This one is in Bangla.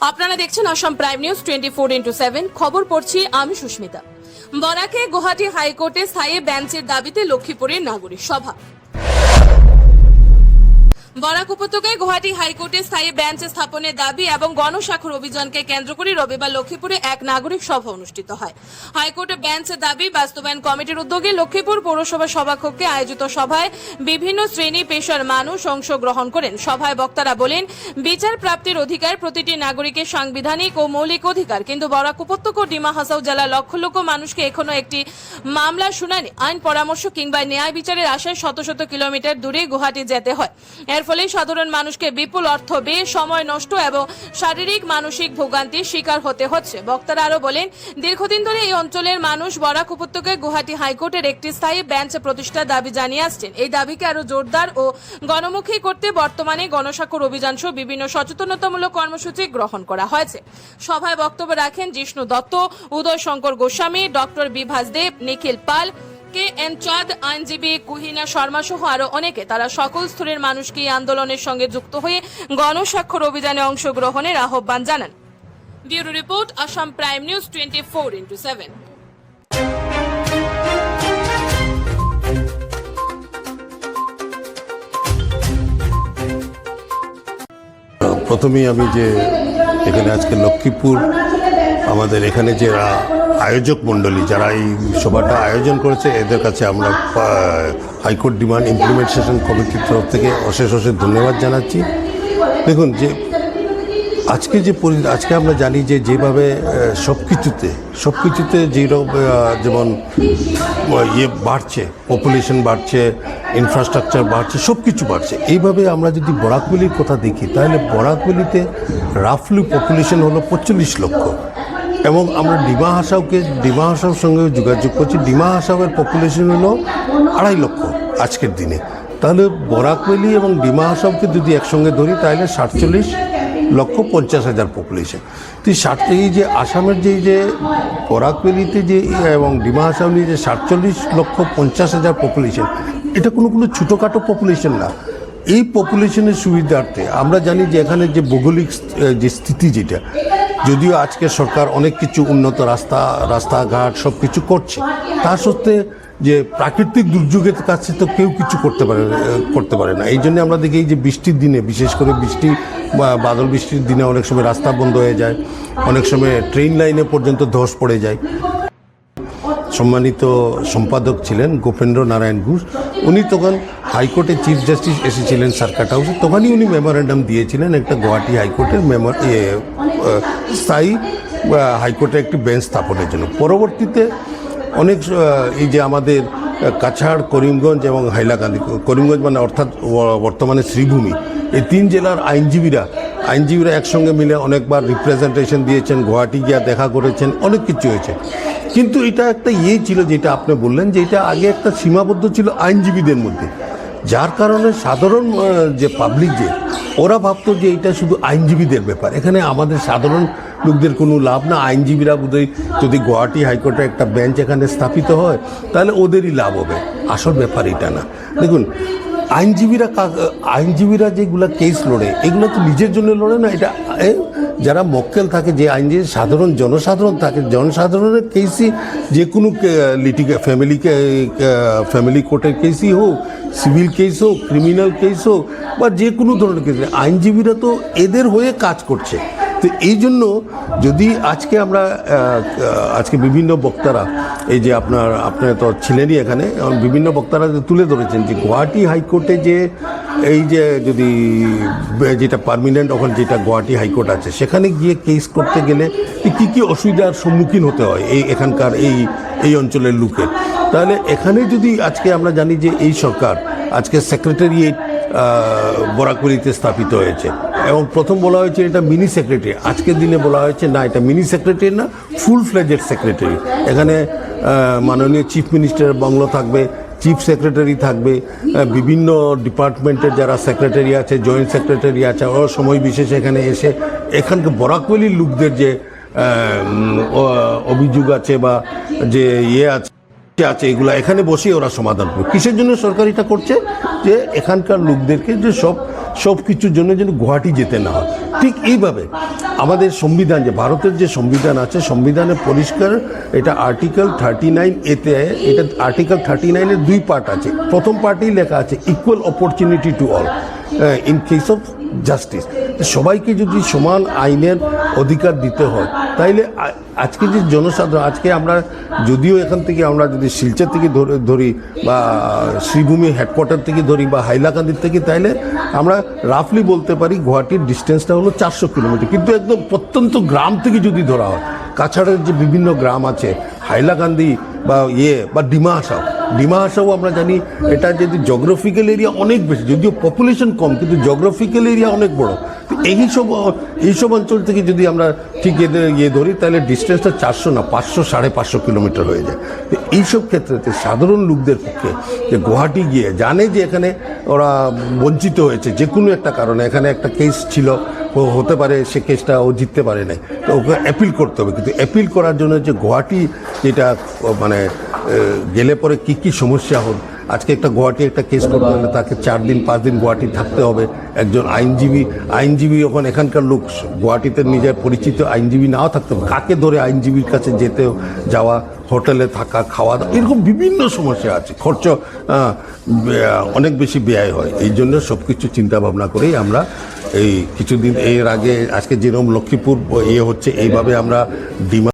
আপনারা দেখছেন আসাম প্রাইম নিউজ 24/7 খবর পড়ছি আমি সুস্মিতা। বরাকে গুয়াহাটি হাইকোর্টে স্থায়ী বেঞ্চের দাবিতে লক্ষ্মীপুরের নাগরিক সভা। বরাক উপত্যকায় গুয়াহাটি হাইকোর্টে স্থায়ী বেঞ্চ স্থাপনের দাবি এবং গণস্বাক্ষর অভিযানকে কেন্দ্র করে রবিবার লক্ষ্মীপুরে এক নাগরিক সভা অনুষ্ঠিত হয়। হাইকোর্টে বেঞ্চের দাবি বাস্তবায়ন কমিটির উদ্যোগে লক্ষ্মীপুর পৌরসভা সভাকক্ষে আয়োজিত সভায় বিভিন্ন শ্রেণী পেশার মানুষ অংশগ্রহণ করেন। সভায় বক্তারা বলেন, বিচার প্রাপ্তির অধিকার প্রতিটি নাগরিকের সাংবিধানিক ও মৌলিক অধিকার, কিন্তু বরাক উপত্যকা ও ডিমা হাসাও জেলার লক্ষ লক্ষ মানুষকে এখনো একটি মামলা শুনানি, আইন পরামর্শ কিংবা ন্যায় বিচারের আশায় শত শত কিলোমিটার দূরে গুয়াহাটি যেতে হয়। এর ফলে সাধারণ মানুষকে বিপুল অর্থ ব্যয়, সময় নষ্ট এবং শারীরিক মানসিক ভোগান্তির শিকার হতে হচ্ছে। বক্তারা আরো বলেন, দীর্ঘদিন ধরে এই অঞ্চলের মানুষ বরাক উপত্যকায় গুয়াহাটি হাইকোর্টের একটি স্থায়ী বেঞ্চ প্রতিষ্ঠার দাবি জানিয়ে আসছেন। এই দাবিকে আরো জোরদার ও গণমুখী করতে বর্তমানে গণস্বাক্ষর অভিযান সহ বিভিন্ন সচেতনতামূলক কর্মসূচি গ্রহণ করা হয়েছে। সভায় বক্তব্য রাখেন জিষ্ণু দত্ত, উদয় শঙ্কর গোস্বামী, ডক্টর বিভাস দেব, নিখিল পাল, KN চাঁদ, আইনজীবী কুহিনা শর্মা সহ আরো অনেকে। তারা সকল স্তরের মানুষকে এই আন্দোলনের সঙ্গে যুক্ত হয়ে গণস্বাক্ষর অভিযানে অংশগ্রহণের আহ্বান জানান। Bureau report, Assam prime news 24/7। প্রথমেই আমি যে এখানে আজকে লক্ষ্মীপুর আমাদের এখানে যে আয়োজক মণ্ডলী যারা এই সভাটা আয়োজন করেছে, এদের কাছে আমরা হাইকোর্ট ডিমান্ড ইমপ্লিমেন্টেশন কমিটির তরফ থেকে অশেষ ধন্যবাদ জানাচ্ছি। দেখুন যে আজকে আমরা জানি যে যেভাবে সব কিছুতে যেমন বাড়ছে, পপুলেশন বাড়ছে, ইনফ্রাস্ট্রাকচার বাড়ছে, সব কিছু বাড়ছে। এইভাবে আমরা যদি বরাকভ্যালির কথা দেখি, তাহলে বরাকভ্যালিতে রাফলি পপুলেশন হলো 45 লক্ষ, এবং আমরা ডিমা হাসাওর সঙ্গে যোগাযোগ করছি। ডিমা হাসাওয়ের পপুলেশন হলো 2.5 লক্ষ আজকের দিনে। তাহলে বরাকভ্যালি এবং ডিমা হাসাওকে যদি একসঙ্গে ধরি, তাহলে 47,50,000 পপুলেশন। তো এই যে আসামের যে বরাকভ্যালিতে যে এবং ডিমা হাসাও নিয়ে যে 47,50,000 পপুলেশন, এটা কোনো ছোটোখাটো পপুলেশন না। এই পপুলেশনের সুবিধার্থে আমরা জানি যে এখানে যে ভৌগোলিক যে স্থিতি, যেটা যদিও আজকে সরকার অনেক কিছু উন্নত রাস্তাঘাট সব কিছু করছে, তা সত্ত্বে যে প্রাকৃতিক দুর্যোগের কাছে তো কেউ কিছু করতে পারে না। এই জন্য আমরা দেখি এই যে বৃষ্টির দিনে, বিশেষ করে বাদল বৃষ্টির দিনে অনেক সময় রাস্তা বন্ধ হয়ে যায়, অনেক সময় ট্রেন লাইনে পর্যন্ত ধস পড়ে যায়। সম্মানিত সম্পাদক ছিলেন গোপেন্দ্র নারায়ণ ঘোষ, উনি তখন হাইকোর্টে চিফ জাস্টিস এসেছিলেন সার্কাট হাউসে, তখনই উনি মেমোরেন্ডাম দিয়েছিলেন একটা গুয়াহাটি হাইকোর্টের স্থায়ী হাইকোর্টের একটি বেঞ্চ স্থাপনের জন্য। পরবর্তীতে অনেক এই যে আমাদের কাছাড়, করিমগঞ্জ এবং হাইলাকান্দি, করিমগঞ্জ মানে অর্থাৎ বর্তমানে শ্রীভূমি, এই 3 জেলার আইনজীবীরা একসঙ্গে মিলে অনেকবার রিপ্রেজেন্টেশন দিয়েছেন, গুয়াহাটি গিয়া দেখা করেছেন, অনেক কিছু হয়েছে। কিন্তু এটা একটা ছিল, যেটা আপনি বললেন যে এটা আগে একটা সীমাবদ্ধ ছিল আইনজীবীদের মধ্যে, যার কারণে সাধারণ যে পাবলিক ওরা ভাবতো যে এটা শুধু আইনজীবীদের ব্যাপার, এখানে আমাদের সাধারণ লোকদের কোনো লাভ না। আইনজীবীরা বোধহয় যদি গুয়াহাটি হাইকোর্টে একটা বেঞ্চ এখানে স্থাপিত হয়, তাহলে ওদেরই লাভ হবে। আসল ব্যাপার এটা না। দেখুন, আইনজীবীরা যেগুলো কেস লড়ে, এগুলো তো নিজের জন্য লড়ে না। এটা যারা মক্কেল থাকে, যে আইনজীবী জনসাধারণ থাকে, জনসাধারণের কেসই, যে কোনো ফ্যামিলি কোর্টের কেসই হোক, সিভিল কেস হোক, ক্রিমিনাল কেস হোক, বা যে কোনো ধরনের কেস, আইনজীবীরা তো এদের হয়ে কাজ করছে। তো এই জন্য যদি আজকে বিভিন্ন বক্তারা, এই যে আপনার তো ছিলেনই এখানে, বিভিন্ন বক্তারা তুলে ধরেছেন যে গুয়াহাটি হাইকোর্টে যে এই যে যদি যেটা পার্মানেন্ট ওখানে যেটা গুয়াহাটি হাইকোর্ট আছে, সেখানে গিয়ে কেস করতে গেলে কী অসুবিধার সম্মুখীন হতে হয় এখানকার এই অঞ্চলের লোকের। তাহলে এখানে যদি আজকে আমরা জানি যে এই সরকার আজকে সেক্রেটারিয়েট বরাকভ্যালিতে স্থাপিত হয়েছে, এবং প্রথম বলা হয়েছে এটা মিনি সেক্রেটারি, আজকের দিনে বলা হয়েছে না, এটা মিনি সেক্রেটারি না, ফুল ফ্লেজেড সেক্রেটারি। এখানে মাননীয় চিফ মিনিস্টারের বাংলো থাকবে, চিফ সেক্রেটারি থাকবে, বিভিন্ন ডিপার্টমেন্টের যারা সেক্রেটারি আছে, জয়েন্ট সেক্রেটারি আছে, ওরা সময় বিশেষে এখানে এসে এখানকার বরাকভ্যালির লোকদের যে অভিযোগ আছে বা যে আছে, আছে এগুলা এখানে বসে ওরা সমাধান করবে। কিসের জন্য সরকার এটা করছে? যে এখানকার লোকদেরকে যে সব কিছুর জন্য যেন গুয়াহাটি যেতে না হয়। ঠিক এইভাবে আমাদের সংবিধান, যে ভারতের যে সংবিধান আছে, সংবিধানে পরিষ্কার এটা আর্টিকেল 39 এতে, এটা আর্টিকেল 39-এর 2 পার্ট আছে। প্রথম পার্টেই লেখা আছে equal opportunity to all in case of justice. সবাইকে যদি সমান আইনের অধিকার দিতে হয়, তাইলে আজকে যে জনসাধারণ, আজকে আমরা যদিও এখান থেকে আমরা যদি শিলচর থেকে ধরি বা শ্রীভূমি হেডকোয়ার্টার থেকে ধরি বা হাইলাকান্দির থেকে, তাইলে আমরা রাফলি বলতে পারি গুয়াহাটির ডিস্টেন্সটা হলো 400 কিলোমিটার। কিন্তু একদম প্রত্যন্ত গ্রাম থেকে যদি ধরা হয়, কাছাড়ের যে বিভিন্ন গ্রাম আছে, হাইলাকান্দি বা বা ডিমা হাসাও আমরা জানি, এটা যদি জিওগ্রাফিক্যাল এরিয়া অনেক বেশি, যদিও পপুলেশন কম কিন্তু জিওগ্রাফিক্যাল এরিয়া অনেক বড়। তো এইসব অঞ্চল থেকে যদি আমরা ঠিক ধরি, তাহলে ডিস্টেন্সটা 400 না 500 550 কিলোমিটার হয়ে যায়। তো এইসব ক্ষেত্রে সাধারণ লোকদের পক্ষে যে গুয়াহাটি গিয়ে জানে যে এখানে ওরা বঞ্চিত হয়েছে যে কোনো একটা কারণে, এখানে একটা কেস ছিল, হতে পারে সে কেসটা ও জিততে পারে নাই, তো ওকে অ্যাপিল করতে হবে। কিন্তু অ্যাপিল করার জন্য যে গুয়াহাটি যেটা মানে গেলে পরে কি সমস্যা হল, আজকে গুয়াহাটি একটা কেস করতে হলে তাকে 4 দিন 5 দিন গুয়াহাটি থাকতে হবে। একজন আইনজীবী ওখানে এখানকার লোক, গুয়াহাটিতে নিজের পরিচিত আইনজীবী নাও থাকতে হবে, কাকে ধরে আইনজীবীর কাছে যাওয়া, হোটেলে থাকা, খাওয়া দাওয়া, এরকম বিভিন্ন সমস্যা আছে। খরচ অনেক বেশি ব্যয় হয়। এই জন্য সব কিছু চিন্তা ভাবনা করেই আমরা এই কিছুদিন এর আগে, আজকে যেরকম লক্ষ্মীপুর হচ্ছে, এইভাবে আমরা ডিমা